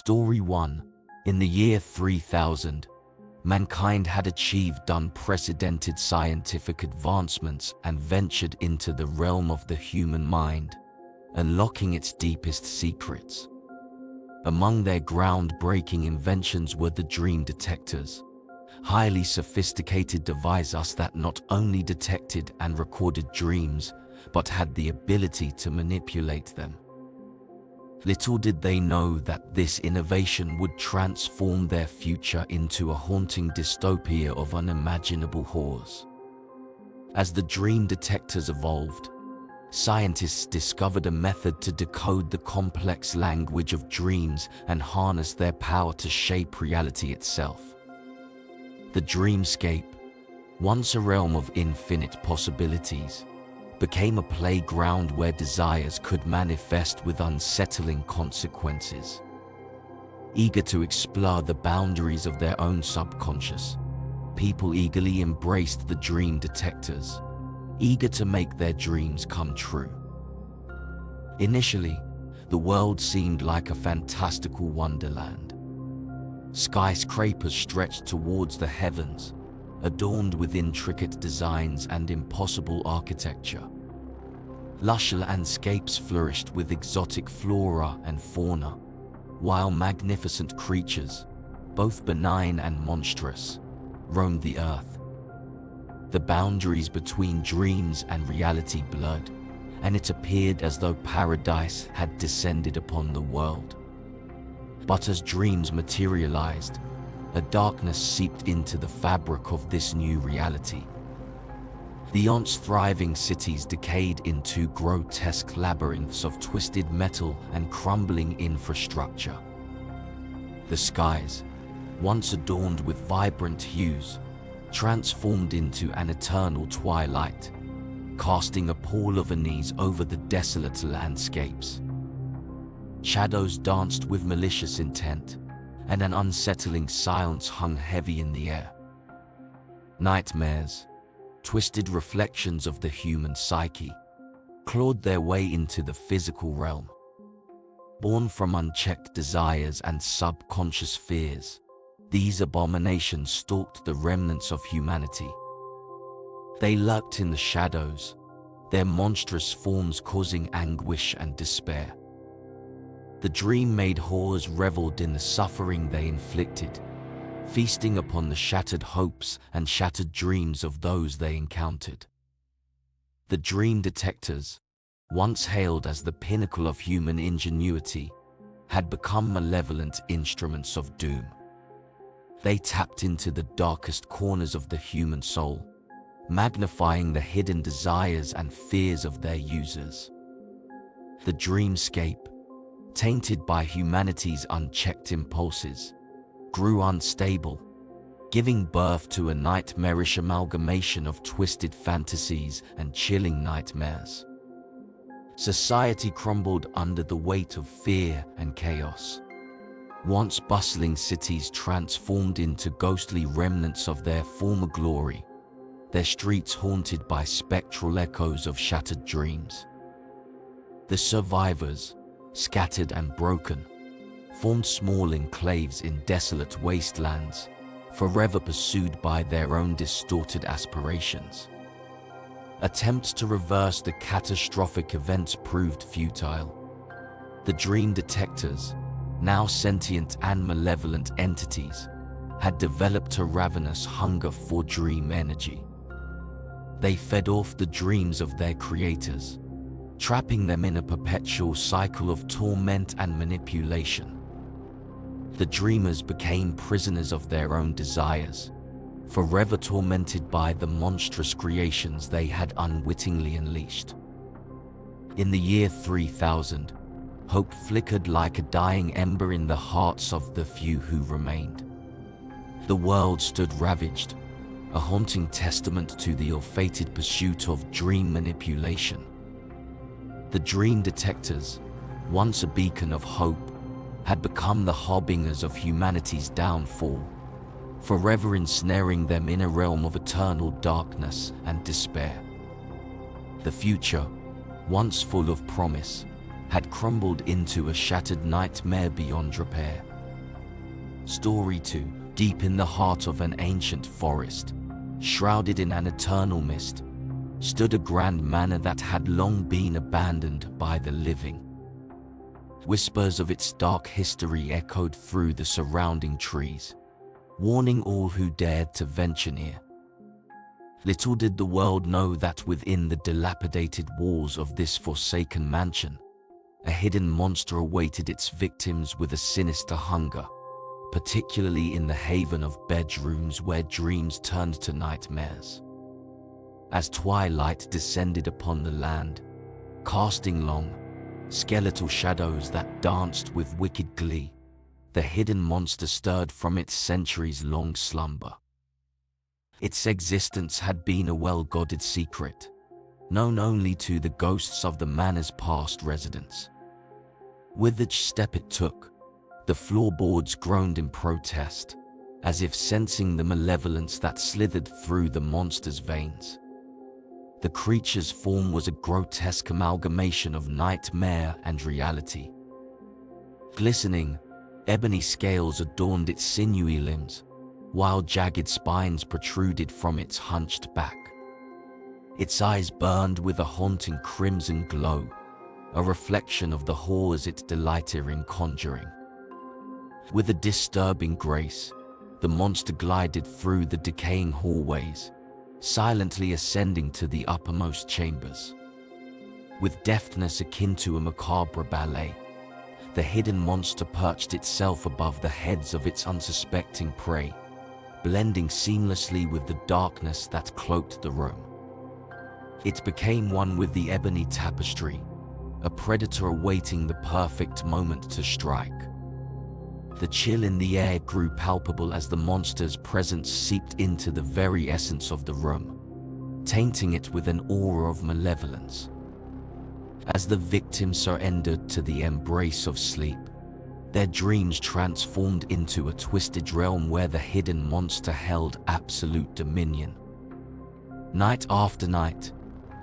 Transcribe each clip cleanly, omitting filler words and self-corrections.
Story 1. In the year 3000, mankind had achieved unprecedented scientific advancements and ventured into the realm of the human mind, unlocking its deepest secrets. Among their groundbreaking inventions were the dream detectors, highly sophisticated devices that not only detected and recorded dreams, but had the ability to manipulate them. Little did they know that this innovation would transform their future into a haunting dystopia of unimaginable horrors. As the dream detectors evolved, scientists discovered a method to decode the complex language of dreams and harness their power to shape reality itself. The dreamscape, once a realm of infinite possibilities, became a playground where desires could manifest with unsettling consequences. Eager to explore the boundaries of their own subconscious, people eagerly embraced the dream detectors, eager to make their dreams come true. Initially, the world seemed like a fantastical wonderland. Skyscrapers stretched towards the heavens, adorned with intricate designs and impossible architecture. Lush landscapes flourished with exotic flora and fauna, while magnificent creatures, both benign and monstrous, roamed the earth. The boundaries between dreams and reality blurred, and it appeared as though paradise had descended upon the world. But as dreams materialized, a darkness seeped into the fabric of this new reality. The once thriving cities decayed into grotesque labyrinths of twisted metal and crumbling infrastructure. The skies, once adorned with vibrant hues, transformed into an eternal twilight, casting a pall of unease over the desolate landscapes. Shadows danced with malicious intent, and an unsettling silence hung heavy in the air. Nightmares, twisted reflections of the human psyche, clawed their way into the physical realm. Born from unchecked desires and subconscious fears, these abominations stalked the remnants of humanity. They lurked in the shadows, their monstrous forms causing anguish and despair. The dream-made horrors reveled in the suffering they inflicted, feasting upon the shattered hopes and shattered dreams of those they encountered. The dream detectors, once hailed as the pinnacle of human ingenuity, had become malevolent instruments of doom. They tapped into the darkest corners of the human soul, magnifying the hidden desires and fears of their users. The dreamscape, tainted by humanity's unchecked impulses, grew unstable, giving birth to a nightmarish amalgamation of twisted fantasies and chilling nightmares. Society crumbled under the weight of fear and chaos. Once bustling cities transformed into ghostly remnants of their former glory, their streets haunted by spectral echoes of shattered dreams. The survivors, scattered and broken, formed small enclaves in desolate wastelands, forever pursued by their own distorted aspirations. Attempts to reverse the catastrophic events proved futile. The dream detectors, now sentient and malevolent entities, had developed a ravenous hunger for dream energy. They fed off the dreams of their creators, trapping them in a perpetual cycle of torment and manipulation. The dreamers became prisoners of their own desires, forever tormented by the monstrous creations they had unwittingly unleashed. In the year 3000, hope flickered like a dying ember in the hearts of the few who remained. The world stood ravaged, a haunting testament to the ill-fated pursuit of dream manipulation. The dream detectors, once a beacon of hope, had become the harbingers of humanity's downfall, forever ensnaring them in a realm of eternal darkness and despair. The future, once full of promise, had crumbled into a shattered nightmare beyond repair. Story 2. Deep in the heart of an ancient forest, shrouded in an eternal mist, stood a grand manor that had long been abandoned by the living. Whispers of its dark history echoed through the surrounding trees, warning all who dared to venture near. Little did the world know that within the dilapidated walls of this forsaken mansion, a hidden monster awaited its victims with a sinister hunger, particularly in the haven of bedrooms where dreams turned to nightmares. As twilight descended upon the land, casting long, skeletal shadows that danced with wicked glee, the hidden monster stirred from its centuries-long slumber. Its existence had been a well-guarded secret, known only to the ghosts of the manor's past residents. With each step it took, the floorboards groaned in protest, as if sensing the malevolence that slithered through the monster's veins. The creature's form was a grotesque amalgamation of nightmare and reality. Glistening, ebony scales adorned its sinewy limbs, while jagged spines protruded from its hunched back. Its eyes burned with a haunting crimson glow, a reflection of the horrors it delighted in conjuring. With a disturbing grace, the monster glided through the decaying hallways, silently ascending to the uppermost chambers. With deftness akin to a macabre ballet, the hidden monster perched itself above the heads of its unsuspecting prey, blending seamlessly with the darkness that cloaked the room. It became one with the ebony tapestry, a predator awaiting the perfect moment to strike. The chill in the air grew palpable as the monster's presence seeped into the very essence of the room, tainting it with an aura of malevolence. As the victims surrendered to the embrace of sleep, their dreams transformed into a twisted realm where the hidden monster held absolute dominion. Night after night,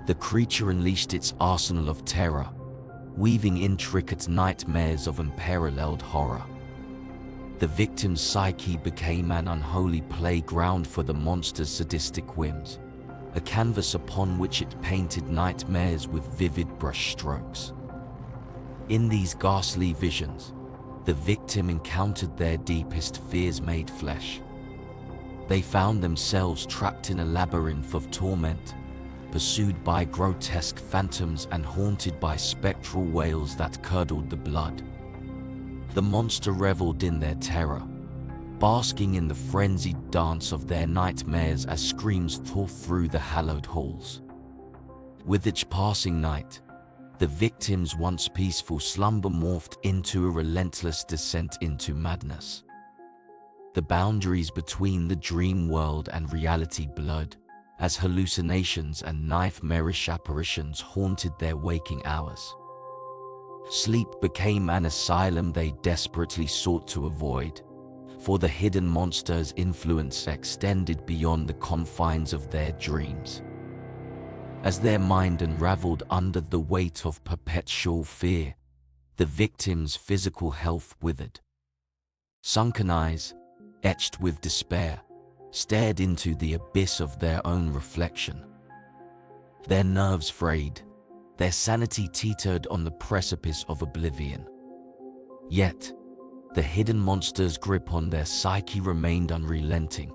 the creature unleashed its arsenal of terror, weaving intricate nightmares of unparalleled horror. The victim's psyche became an unholy playground for the monster's sadistic whims, a canvas upon which it painted nightmares with vivid brushstrokes. In these ghastly visions, the victim encountered their deepest fears made flesh. They found themselves trapped in a labyrinth of torment, pursued by grotesque phantoms and haunted by spectral wails that curdled the blood. The monster reveled in their terror, basking in the frenzied dance of their nightmares as screams tore through the hallowed halls. With each passing night, the victim's once peaceful slumber morphed into a relentless descent into madness. The boundaries between the dream world and reality blurred, as hallucinations and nightmarish apparitions haunted their waking hours. Sleep became an asylum they desperately sought to avoid, for the hidden monster's influence extended beyond the confines of their dreams. As their mind unraveled under the weight of perpetual fear, the victim's physical health withered. Sunken eyes, etched with despair, stared into the abyss of their own reflection. Their nerves frayed, their sanity teetered on the precipice of oblivion. Yet, the hidden monster's grip on their psyche remained unrelenting,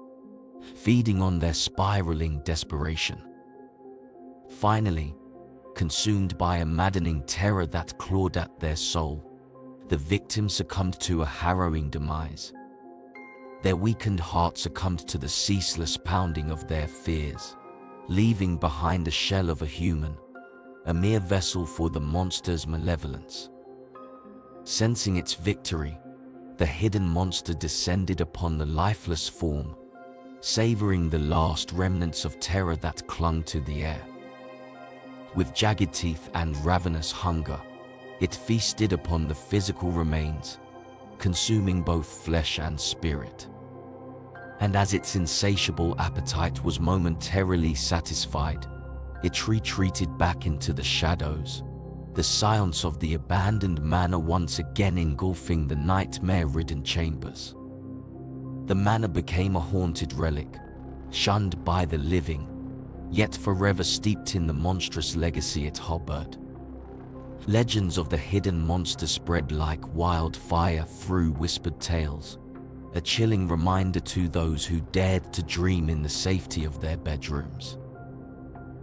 feeding on their spiraling desperation. Finally, consumed by a maddening terror that clawed at their soul, the victim succumbed to a harrowing demise. Their weakened heart succumbed to the ceaseless pounding of their fears, leaving behind the shell of a human, a mere vessel for the monster's malevolence. Sensing its victory, the hidden monster descended upon the lifeless form, savoring the last remnants of terror that clung to the air. With jagged teeth and ravenous hunger, it feasted upon the physical remains, consuming both flesh and spirit. And as its insatiable appetite was momentarily satisfied, it retreated back into the shadows, the silence of the abandoned manor once again engulfing the nightmare-ridden chambers. The manor became a haunted relic, shunned by the living, yet forever steeped in the monstrous legacy it harbored. Legends of the hidden monster spread like wildfire through whispered tales, a chilling reminder to those who dared to dream in the safety of their bedrooms.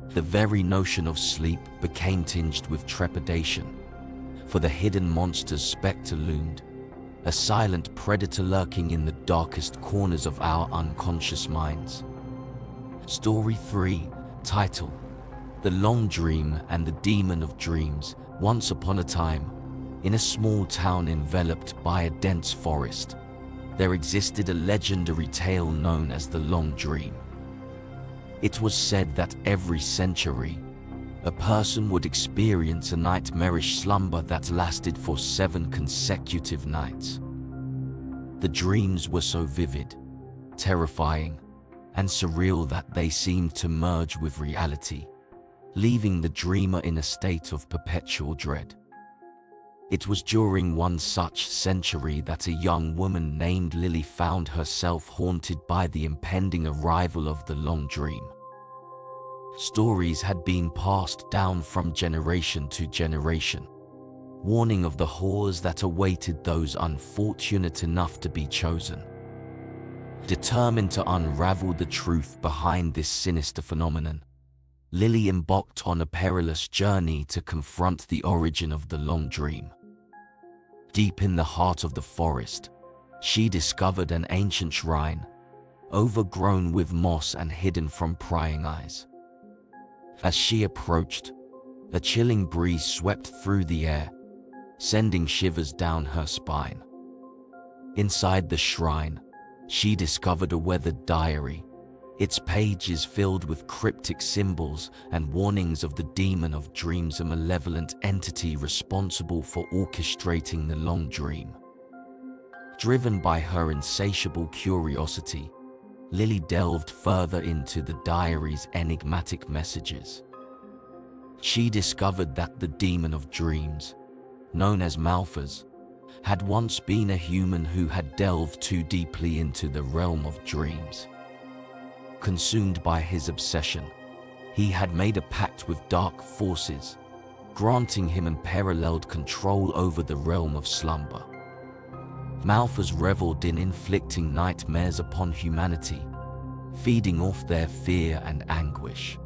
The very notion of sleep became tinged with trepidation, for the hidden monster's specter loomed, a silent predator lurking in the darkest corners of our unconscious minds. Story 3, title: The Long Dream and the Demon of Dreams. Once upon a time, in a small town enveloped by a dense forest, there existed a legendary tale known as the Long Dream. It was said that every century, a person would experience a nightmarish slumber that lasted for 7 consecutive nights. The dreams were so vivid, terrifying, and surreal that they seemed to merge with reality, leaving the dreamer in a state of perpetual dread. It was during one such century that a young woman named Lily found herself haunted by the impending arrival of the Long Dream. Stories had been passed down from generation to generation, warning of the horrors that awaited those unfortunate enough to be chosen. Determined to unravel the truth behind this sinister phenomenon, Lily embarked on a perilous journey to confront the origin of the Long Dream. Deep in the heart of the forest, she discovered an ancient shrine, overgrown with moss and hidden from prying eyes. As she approached, a chilling breeze swept through the air, sending shivers down her spine. Inside the shrine, she discovered a weathered diary, its pages filled with cryptic symbols and warnings of the demon of dreams, a malevolent entity responsible for orchestrating the Long Dream. Driven by her insatiable curiosity, Lily delved further into the diary's enigmatic messages. She discovered that the demon of dreams, known as Malphas, had once been a human who had delved too deeply into the realm of dreams. Consumed by his obsession, he had made a pact with dark forces, granting him unparalleled control over the realm of slumber. Malphas reveled in inflicting nightmares upon humanity, feeding off their fear and anguish.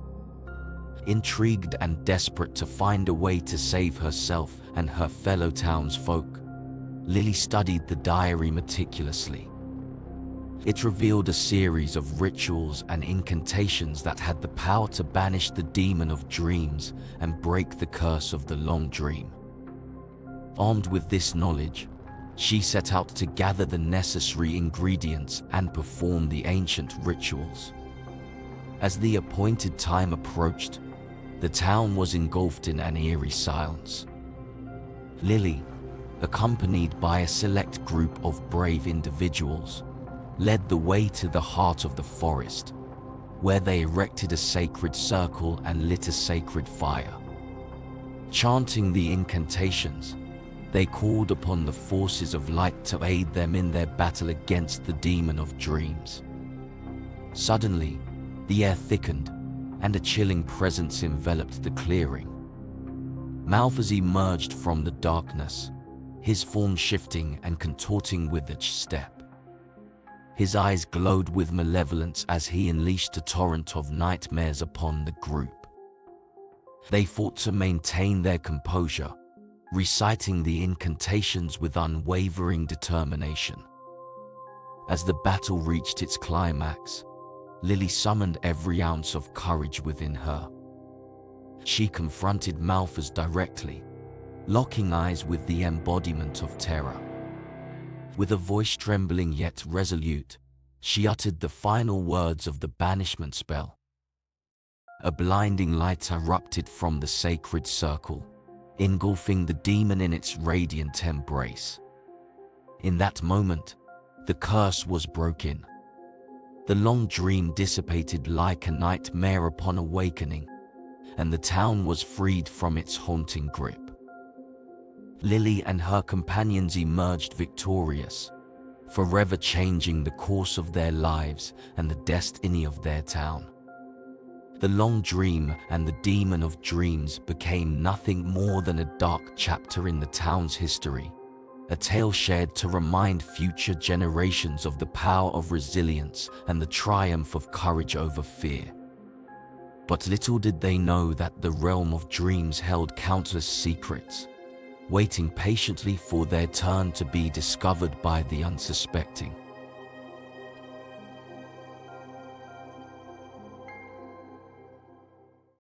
Intrigued and desperate to find a way to save herself and her fellow townsfolk, Lily studied the diary meticulously. It revealed a series of rituals and incantations that had the power to banish the demon of dreams and break the curse of the Long Dream. Armed with this knowledge, she set out to gather the necessary ingredients and perform the ancient rituals. As the appointed time approached, the town was engulfed in an eerie silence. Lily, accompanied by a select group of brave individuals, led the way to the heart of the forest, where they erected a sacred circle and lit a sacred fire. Chanting the incantations, they called upon the forces of light to aid them in their battle against the demon of dreams. Suddenly, the air thickened, and a chilling presence enveloped the clearing. Malphas emerged from the darkness, his form shifting and contorting with each step. His eyes glowed with malevolence as he unleashed a torrent of nightmares upon the group. They fought to maintain their composure, reciting the incantations with unwavering determination. As the battle reached its climax, Lily summoned every ounce of courage within her. She confronted Malphas directly, locking eyes with the embodiment of terror. With a voice trembling yet resolute, she uttered the final words of the banishment spell. A blinding light erupted from the sacred circle, engulfing the demon in its radiant embrace. In that moment, the curse was broken. The Long Dream dissipated like a nightmare upon awakening, and the town was freed from its haunting grip. Lily and her companions emerged victorious, forever changing the course of their lives and the destiny of their town. The Long Dream and the Demon of Dreams became nothing more than a dark chapter in the town's history, a tale shared to remind future generations of the power of resilience and the triumph of courage over fear. But little did they know that the realm of dreams held countless secrets, waiting patiently for their turn to be discovered by the unsuspecting.